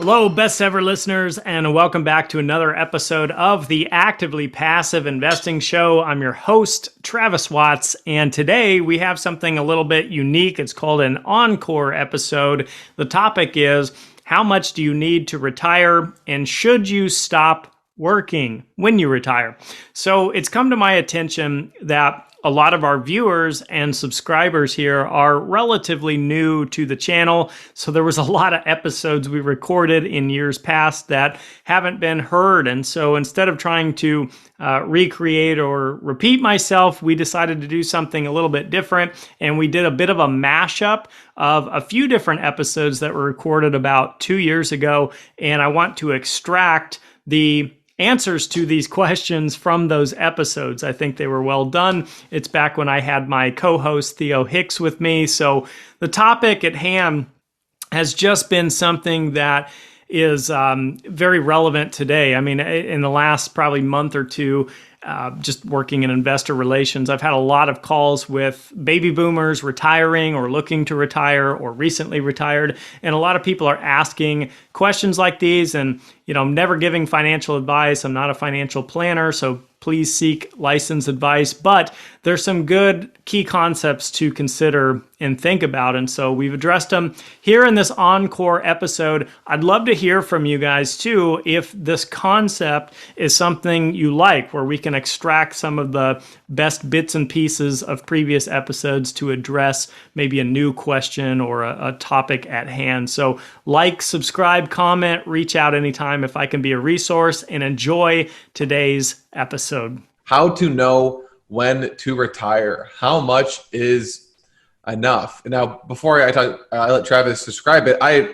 Hello, best ever listeners, and welcome back to another episode of the Actively Passive Investing Show. I'm your host, Travis Watts, and today we have something a little bit unique. It's called an Encore episode. The topic is, how much do you need to retire, and should you stop working when you retire? So it's come to my attention that a lot of our viewers and subscribers here are relatively new to the channel. So there was a lot of episodes we recorded in years past that haven't been heard. And so instead of trying to recreate or repeat myself, we decided to do something a little bit different. And we did a bit of a mashup of a few different episodes that were recorded about 2 years ago. And I want to extract the answers to these questions from those episodes. I think they were well done. It's back when I had my co-host Theo Hicks with me. So the topic at hand has just been something that is very relevant today. I mean, in the last probably month or two, just working in investor relations, I've had a lot of calls with baby boomers retiring or looking to retire or recently retired. And a lot of people are asking questions like these. And, you know, I'm never giving financial advice. I'm not a financial planner, so please seek licensed advice. But there's some good key concepts to consider and think about. And so we've addressed them here in this Encore episode. I'd love to hear from you guys too, if this concept is something you like, where we can extract some of the best bits and pieces of previous episodes to address maybe a new question or a topic at hand. So like, subscribe, comment, reach out anytime if I can be a resource, and enjoy today's episode. How to know when to retire. How much is enough? Now, before I let Travis describe it, I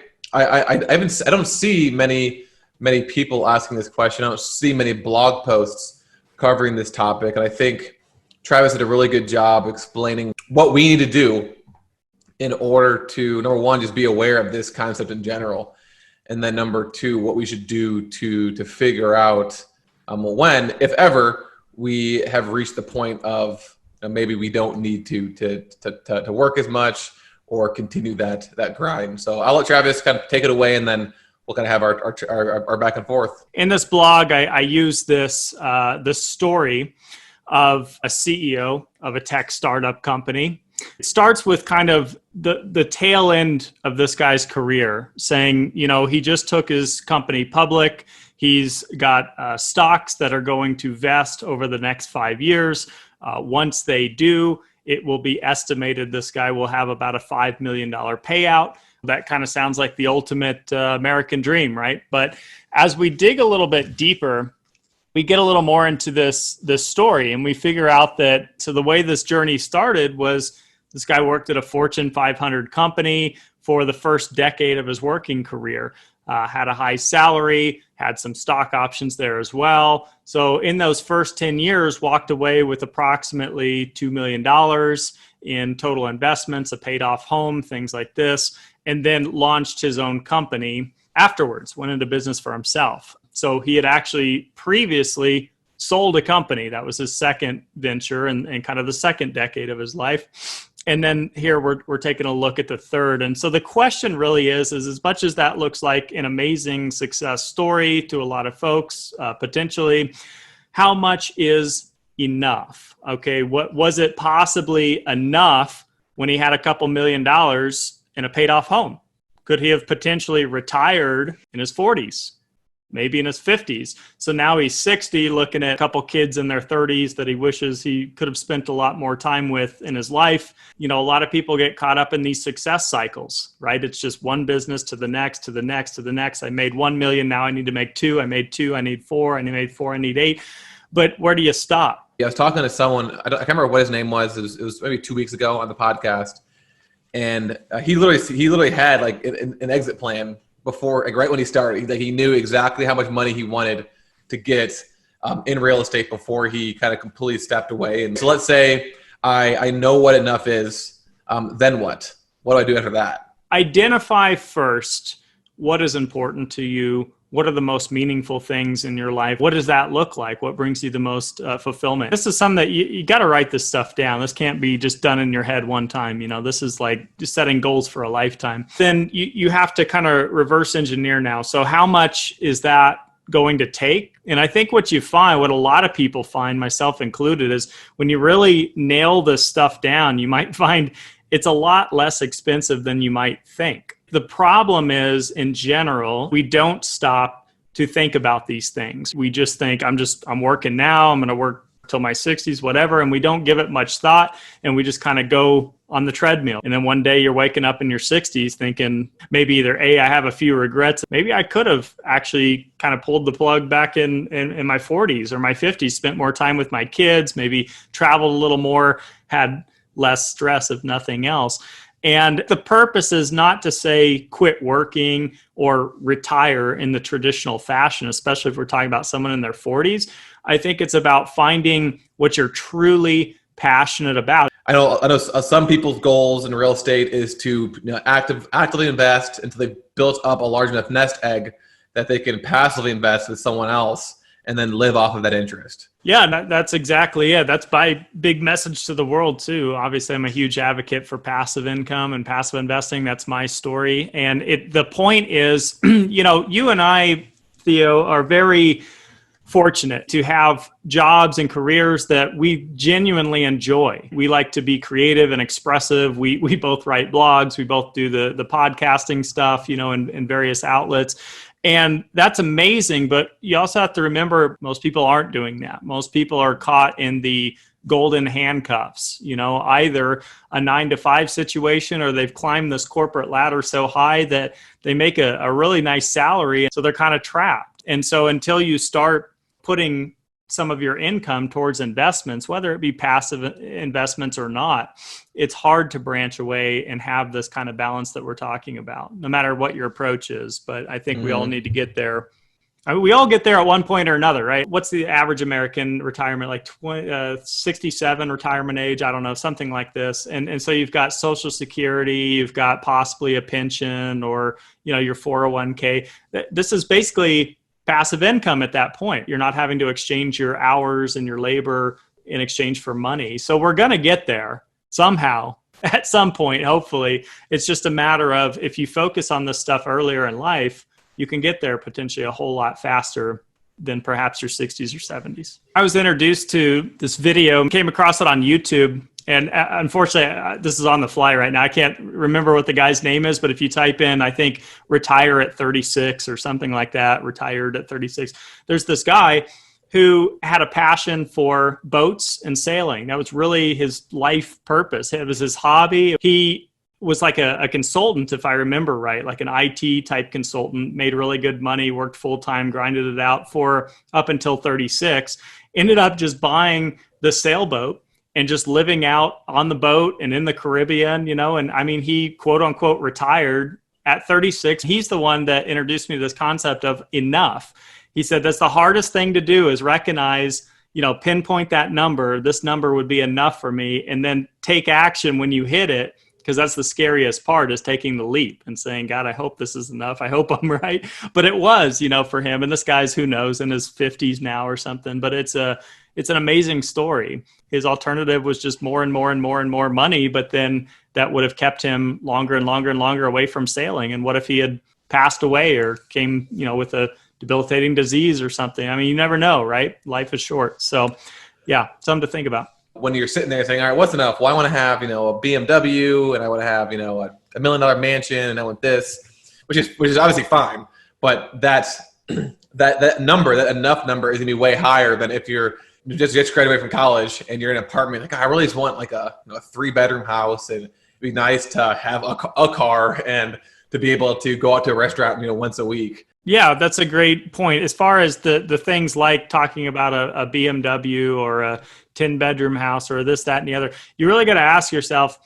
don't see many people asking this question. I don't see many blog posts covering this topic, and I think Travis did a really good job explaining what we need to do in order to, number one, just be aware of this concept in general, and then number two, what we should do to figure out when, if ever, we have reached the point of maybe we don't need to work as much or continue that grind. So I'll let Travis kind of take it away, and then we'll kind of have our back and forth. In this blog, I use this story of a CEO of a tech startup company. It starts with kind of the tail end of this guy's career, saying, you know, he just took his company public. He's got stocks that are going to vest over the next 5 years. Once they do, it will be estimated this guy will have about a $5 million payout. That kind of sounds like the ultimate American dream, right? But as we dig a little bit deeper, we get a little more into this story, and we figure out that, so the way this journey started was this guy worked at a Fortune 500 company for the first decade of his working career, had a high salary, had some stock options there as well. So in those first 10 years, walked away with approximately $2 million in total investments, a paid off home, things like this, and then launched his own company afterwards, went into business for himself. So he had actually previously sold a company. That was his second venture and kind of the second decade of his life. And then here we're taking a look at the third. And so the question really is as much as that looks like an amazing success story to a lot of folks, potentially, how much is enough? Okay, what was it possibly enough when he had a couple $1 million in a paid off home? Could he have potentially retired in his 40s? Maybe in his 50s. So now he's 60, looking at a couple kids in their 30s that he wishes he could have spent a lot more time with in his life. You know, a lot of people get caught up in these success cycles, right? It's just one business to the next, to the next, to the next. I made 1 million. Now I need to make 2. I made 2. I need 4. I made 4. I need 8. But where do you stop? Yeah, I was talking to someone. I can't remember what his name was. It was maybe 2 weeks ago on the podcast. And he literally had like an exit plan before, like right when he started. He knew exactly how much money he wanted to get in real estate before he kind of completely stepped away. And so let's say I know what enough is. Then what? What do I do after that? Identify first what is important to you? What are the most meaningful things in your life? What does that look like? What brings you the most fulfillment? This is something that you got to write this stuff down. This can't be just done in your head one time. This is like just setting goals for a lifetime. Then you have to kind of reverse engineer now. So how much is that going to take? And I think what you find, what a lot of people find, myself included, is when you really nail this stuff down, you might find it's a lot less expensive than you might think. The problem is, in general, we don't stop to think about these things. We just think, I'm working now, I'm going to work till my 60s, whatever. And we don't give it much thought. And we just kind of go on the treadmill. And then one day you're waking up in your 60s thinking maybe either I have a few regrets. Maybe I could have actually kind of pulled the plug back in my 40s or my 50s, spent more time with my kids, maybe traveled a little more, had less stress, if nothing else. And the purpose is not to say quit working or retire in the traditional fashion, especially if we're talking about someone in their 40s. I think it's about finding what you're truly passionate about. I know some people's goals in real estate is to actively invest until they've built up a large enough nest egg that they can passively invest with someone else and then live off of that interest. Yeah, that's exactly it. That's my big message to the world too. Obviously, I'm a huge advocate for passive income and passive investing. That's my story. And the point is, you and I, Theo, are very fortunate to have jobs and careers that we genuinely enjoy. We like to be creative and expressive. We both write blogs. We both do the podcasting stuff, in various outlets. And that's amazing, but you also have to remember most people aren't doing that. Most people are caught in the golden handcuffs, either a 9-to-5 situation or they've climbed this corporate ladder so high that they make a really nice salary. So they're kind of trapped. And so until you start putting some of your income towards investments, whether it be passive investments or not, it's hard to branch away and have this kind of balance that we're talking about, no matter what your approach is. But I think we all need to get there. We all get there at one point or another, right? What's the average American retirement, like 67 retirement age? I don't know, something like this. And so you've got Social Security, you've got possibly a pension or, your 401k. This is basically passive income at that point. You're not having to exchange your hours and your labor in exchange for money. So we're going to get there somehow at some point, hopefully. It's just a matter of if you focus on this stuff earlier in life, you can get there potentially a whole lot faster than perhaps your 60s or 70s. I was introduced to this video, came across it on YouTube. And unfortunately, this is on the fly right now. I can't remember what the guy's name is, but if you type in, I think, retire at 36 or something like that, retired at 36, there's this guy who had a passion for boats and sailing. That was really his life purpose. It was his hobby. He was like a consultant, if I remember right, like an IT type consultant, made really good money, worked full-time, grinded it out for up until 36, ended up just buying the sailboat and just living out on the boat and in the Caribbean, and I mean, he quote unquote retired at 36. He's the one that introduced me to this concept of enough. He said, that's the hardest thing to do is recognize, pinpoint that number. This number would be enough for me. And then take action when you hit it. Because that's the scariest part, is taking the leap and saying, God, I hope this is enough. I hope I'm right. But it was, for him. And this guy's, who knows, in his 50s now or something. But it's an amazing story. His alternative was just more and more and more and more money. But then that would have kept him longer and longer and longer away from sailing. And what if he had passed away or came, with a debilitating disease or something? I mean, you never know, right? Life is short. So yeah, something to think about. When you're sitting there saying, all right, what's enough? Well, I want to have, a BMW, and I want to have, $1 million mansion, and I want this, which is obviously fine. But that's that number, that enough number, is going to be way higher than if you're just graduated from college and you're in an apartment. Like, I really just want like a 3-bedroom house, and it'd be nice to have a car and to be able to go out to a restaurant, once a week. Yeah, that's a great point. As far as the things like talking about a BMW or a 10-bedroom house or this, that, and the other, you really got to ask yourself,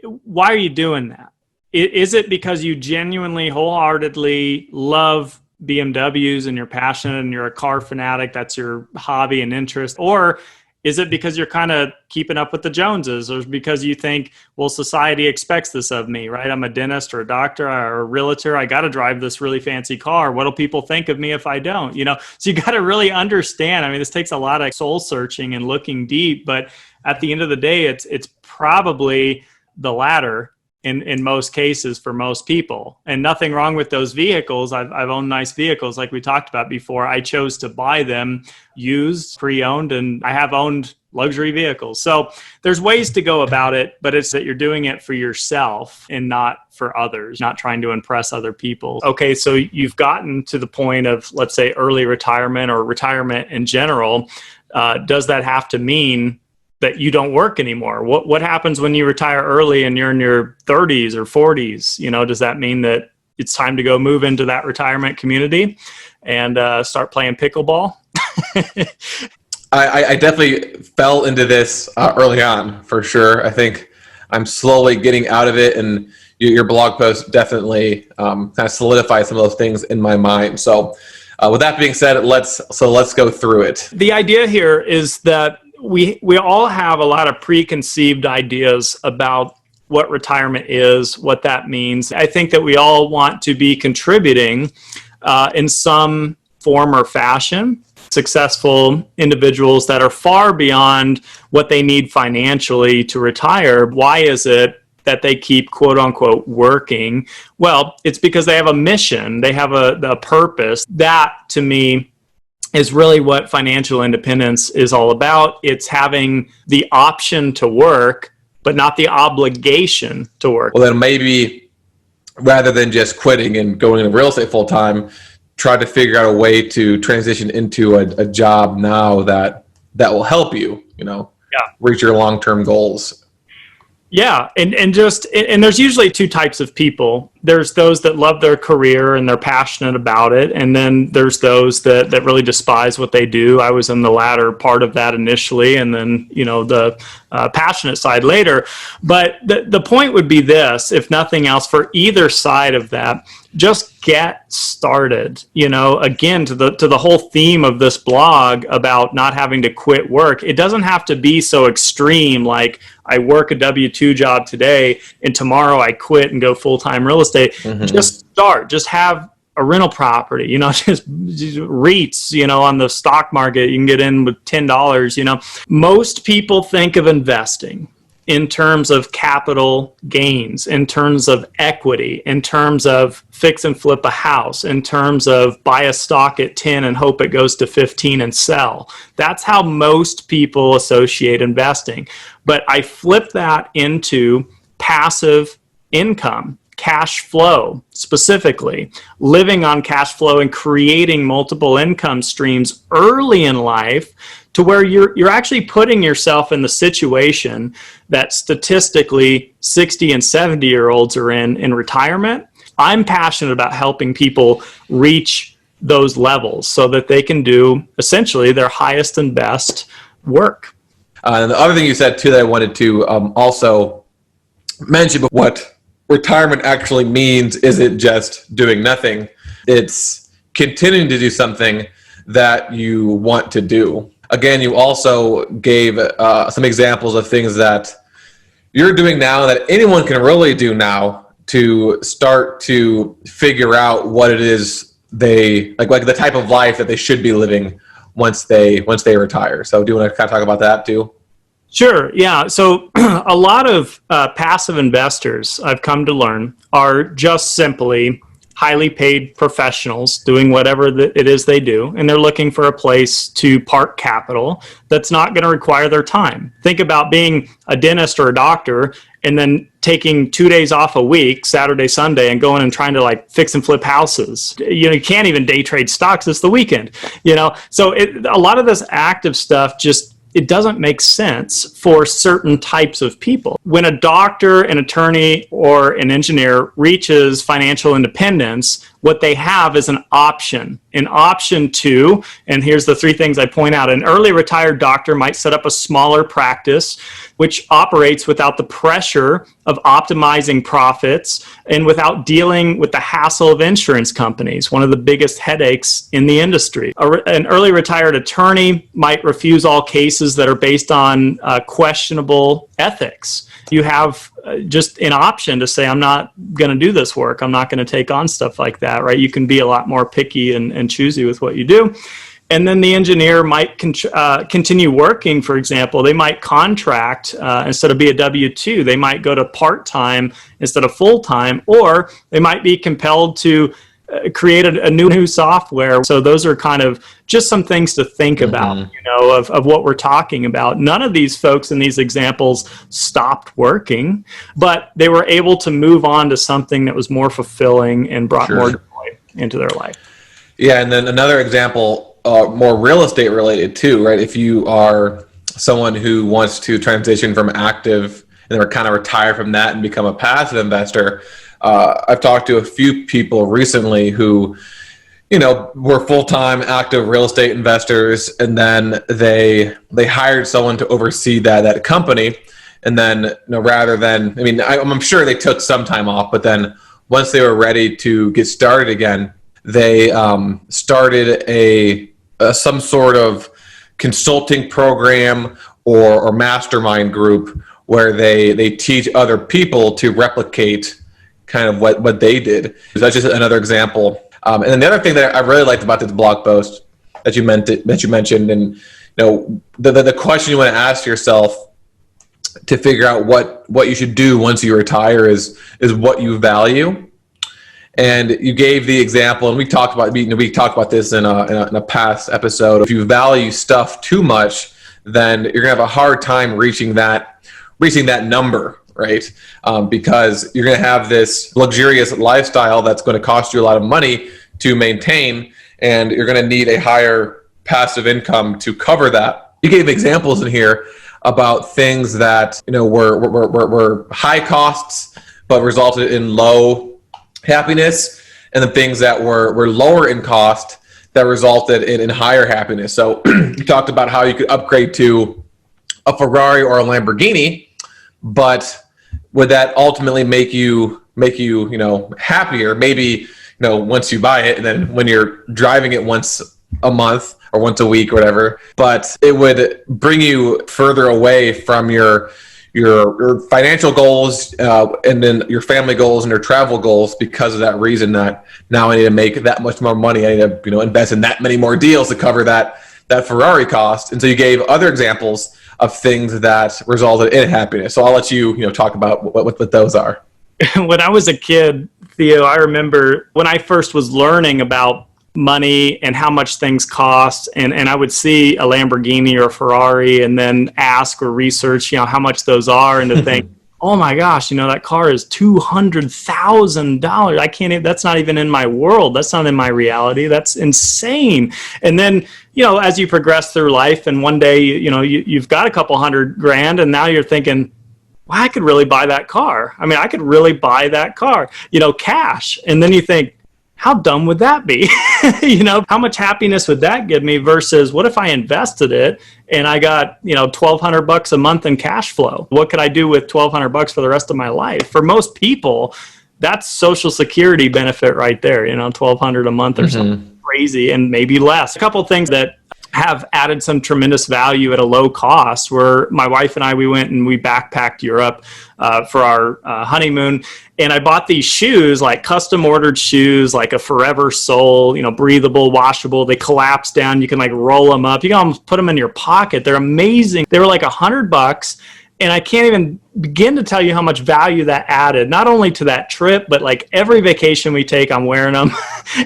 why are you doing that? Is it because you genuinely, wholeheartedly love BMWs and you're passionate and you're a car fanatic, that's your hobby and interest? Or Is it because you're kind of keeping up with the Joneses, or because you think, well, society expects this of me, right? I'm a dentist or a doctor or a realtor. I got to drive this really fancy car. What'll people think of me if I don't? So you got to really understand. I mean, this takes a lot of soul searching and looking deep, but at the end of the day, it's probably the latter in most cases for most people. And nothing wrong with those vehicles. I've owned nice vehicles like we talked about before. I chose to buy them used, pre-owned, and I have owned luxury vehicles. So there's ways to go about it, but it's that you're doing it for yourself and not for others, not trying to impress other people. Okay, so you've gotten to the point of, let's say, early retirement or retirement in general. Does that have to mean that you don't work anymore? What happens when you retire early and you're in your 30s or 40s? Does that mean that it's time to go move into that retirement community and start playing pickleball? I definitely fell into this early on, for sure. I think I'm slowly getting out of it, and your blog post definitely kind of solidified some of those things in my mind. So with that being said, let's go through it. The idea here is that we all have a lot of preconceived ideas about what retirement is, what that means. I think that we all want to be contributing in some form or fashion. Successful individuals that are far beyond what they need financially to retire. Why is it that they keep, quote unquote, working? Well, it's because they have a mission. They have a purpose. That, to me, is really what financial independence is all about. It's having the option to work, but not the obligation to work. Well, then maybe rather than just quitting and going into real estate full time, try to figure out a way to transition into a job now that will help you, reach your long-term goals. Yeah, and there's usually two types of people. There's those that love their career and they're passionate about it, and then there's those that really despise what they do. I was in the latter part of that initially, and then the passionate side later. But the point would be this, if nothing else, for either side of that, just get started. Again, to the whole theme of this blog about not having to quit work, it doesn't have to be so extreme, like I work a W-2 job today and tomorrow I quit and go full-time real estate. Mm-hmm. Just start. Just have a rental property, just REITs, on the stock market. You can get in with $10. Most people think of investing in terms of capital gains, in terms of equity, in terms of fix and flip a house, in terms of buy a stock at 10 and hope it goes to 15 and sell. That's how most people associate investing. But I flip that into passive income, cash flow, specifically living on cash flow and creating multiple income streams early in life, to where you're actually putting yourself in the situation that statistically 60 and 70-year-olds are in retirement. I'm passionate about helping people reach those levels so that they can do essentially their highest and best work. And the other thing you said too that I wanted to also mention, what retirement actually means isn't just doing nothing. It's continuing to do something that you want to do. Again, you also gave some examples of things that you're doing now that anyone can really do now to start to figure out what it is they like the type of life that they should be living once they retire. So do you want to kind of talk about that too? Sure. Yeah. So a lot of passive investors, I've come to learn, are just simply highly paid professionals doing whatever it is they do, and they're looking for a place to park capital that's not going to require their time. Think about being a dentist or a doctor and then taking 2 days off a week, Saturday, Sunday, and going and trying to fix and flip houses. You can't even day trade stocks. It's the weekend, So a lot of this active stuff it doesn't make sense for certain types of people. When a doctor, an attorney, or an engineer reaches financial independence, what they have is an option. An option to, and here's the three things I point out. An early retired doctor might set up a smaller practice, which operates without the pressure of optimizing profits and without dealing with the hassle of insurance companies, one of the biggest headaches in the industry. An early retired attorney might refuse all cases that are based on questionable ethics. You have just an option to say, I'm not going to do this work. I'm not going to take on stuff like that, right? You can be a lot more picky and choosy with what you do. And then the engineer might continue working, for example. They might contract instead of be a W-2. They might go to part-time instead of full-time, or they might be compelled to create a new software. So those are kind of just some things to think about, of what we're talking about. None of these folks in these examples stopped working, but they were able to move on to something that was more fulfilling and brought more joy into their life. Yeah, and then another example, more real estate related too, right? If you are someone who wants to transition from active and then kind of retire from that and become a passive investor, I've talked to a few people recently who, were full-time active real estate investors, and then they hired someone to oversee that company. And then, rather than, I'm sure they took some time off, but then once they were ready to get started again, they started some sort of consulting program or mastermind group where they teach other people to replicate kind of what they did. So that's just another example. And then the other thing that I really liked about this blog post that you mentioned, and the question you want to ask yourself to figure out what you should do once you retire is what you value. And you gave the example, and we talked about this in a past episode. If you value stuff too much, then you're gonna have a hard time reaching that number. Right? Because you're going to have this luxurious lifestyle that's going to cost you a lot of money to maintain, and you're going to need a higher passive income to cover that. You gave examples in here about things that were high costs but resulted in low happiness, and the things that were lower in cost that resulted in higher happiness. So you talked about how you could upgrade to a Ferrari or a Lamborghini, but would that ultimately make you happier? Maybe once you buy it, and then when you're driving it once a month or once a week or whatever. But it would bring you further away from your financial goals and then your family goals and your travel goals because of that reason. That now I need to make that much more money. I need to invest in that many more deals to cover that Ferrari cost. And so you gave other examples of things that resulted in happiness. So I'll let you, talk about what those are. When I was a kid, Theo, I remember when I first was learning about money and how much things cost, and I would see a Lamborghini or a Ferrari and then ask or research, how much those are, and to think, oh my gosh, that car is $200,000. I can't even, that's not even in my world. That's not in my reality. That's insane. And then, as you progress through life and one day, you've got a couple $100,000 and now you're thinking, well, I could really buy that car. I could really buy that car, cash. And then you think, how dumb would that be? How much happiness would that give me versus what if I invested it and I got, $1,200 a month in cash flow? What could I do with $1,200 for the rest of my life? For most people, that's Social Security benefit right there, $1,200 a month or something crazy, and maybe less. A couple of things that have added some tremendous value at a low cost were my wife and I, we went and we backpacked Europe for our honeymoon. And I bought these shoes, like custom ordered shoes, like a forever sole, breathable, washable. They collapse down. You can roll them up. You can almost put them in your pocket. They're amazing. They were like $100. And I can't even begin to tell you how much value that added, not only to that trip, but every vacation we take, I'm wearing them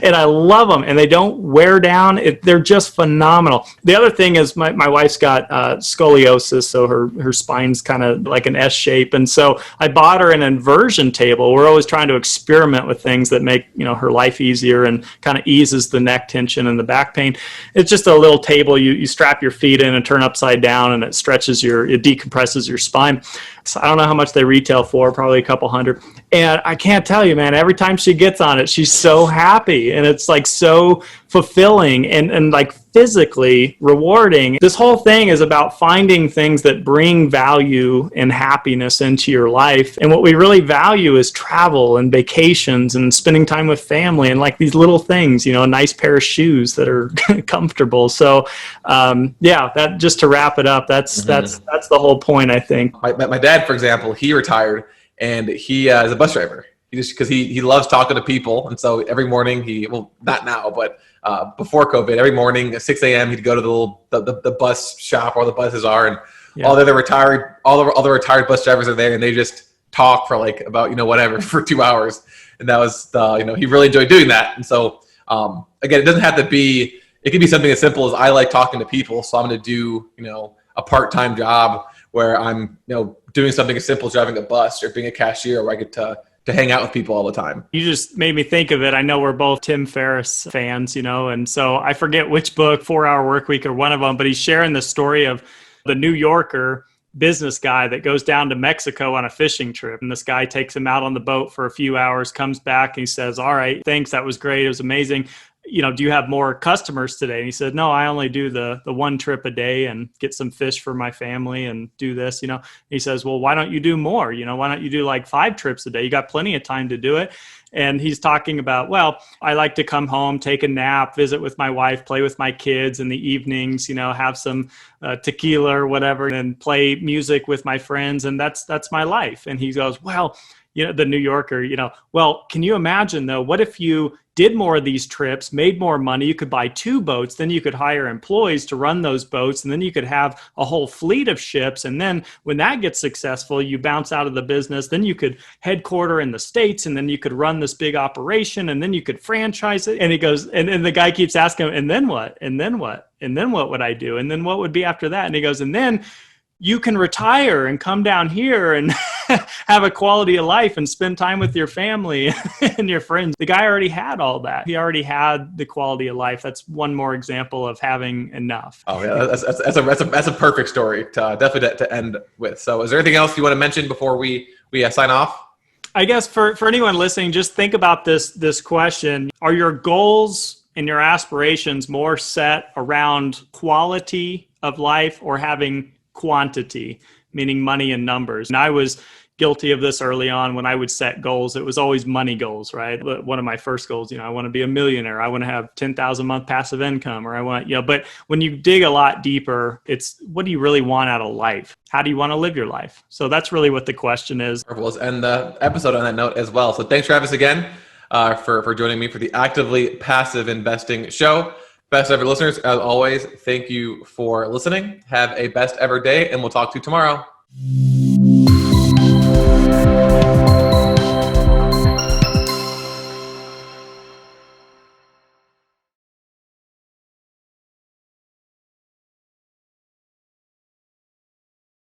and I love them and they don't wear down. They're just phenomenal. The other thing is my wife's got scoliosis, so her spine's kind of like an S shape. And so I bought her an inversion table. We're always trying to experiment with things that make, her life easier and kind of eases the neck tension and the back pain. It's just a little table. You strap your feet in and turn upside down and it stretches it decompresses your spine. So I don't know how much they retail for, probably a couple hundred. And I can't tell you, man, every time she gets on it, she's so happy. And it's like so fulfilling and like physically rewarding. This whole thing is about finding things that bring value and happiness into your life. And what we really value is travel and vacations and spending time with family and like these little things, a nice pair of shoes that are comfortable. So that just to wrap it up, that's the whole point, I think. My dad, for example, he retired and he is a bus driver. Because he loves talking to people, and so every morning not now, but before COVID, every morning at 6 a.m. he'd go to the bus shop where the buses are, and all the retired bus drivers are there, and they just talk for like about whatever for 2 hours, and that was he really enjoyed doing that. And so again, it doesn't have to be. It could be something as simple as I like talking to people, so I'm going to do a part-time job where I'm doing something as simple as driving a bus or being a cashier, where I get to hang out with people all the time. You just made me think of it. I know we're both Tim Ferriss fans, and so I forget which book, 4 Hour Workweek or one of them, but he's sharing the story of the New Yorker business guy that goes down to Mexico on a fishing trip. And this guy takes him out on the boat for a few hours, comes back and he says, "All right, thanks. That was great. It was amazing. Do you have more customers today?" And he said, "No, I only do the one trip a day and get some fish for my family and do this, He says, "Well, why don't you do more? Why don't you do like 5 trips a day? You got plenty of time to do it." And he's talking about, well, I like to come home, take a nap, visit with my wife, play with my kids in the evenings, have some tequila or whatever, and play music with my friends. And that's my life. And he goes, well, the New Yorker, well, can you imagine though, what if you did more of these trips, made more money, you could buy 2 boats, then you could hire employees to run those boats, and then you could have a whole fleet of ships. And then when that gets successful, you bounce out of the business, then you could headquarter in the States, and then you could run this big operation, and then you could franchise it. And he goes, and the guy keeps asking him, and then what? And then what? And then what would I do? And then what would be after that? And he goes, and then you can retire and come down here and have a quality of life and spend time with your family and your friends. The guy already had all that. He already had the quality of life. That's one more example of having enough. Oh yeah, that's a perfect story to definitely to end with. So is there anything else you want to mention before we sign off? I guess for anyone listening, just think about this question. Are your goals and your aspirations more set around quality of life or having quantity, meaning money and numbers? And I was guilty of this early on when I would set goals. It was always money goals, right? One of my first goals, I want to be a millionaire. I want to have 10,000 a month passive income, or I want, but when you dig a lot deeper, it's what do you really want out of life? How do you want to live your life? So that's really what the question is. We'll end the episode on that note as well. So thanks, Travis, again for joining me for the Actively Passive Investing Show. Best ever listeners, as always, thank you for listening. Have a best ever day, and we'll talk to you tomorrow.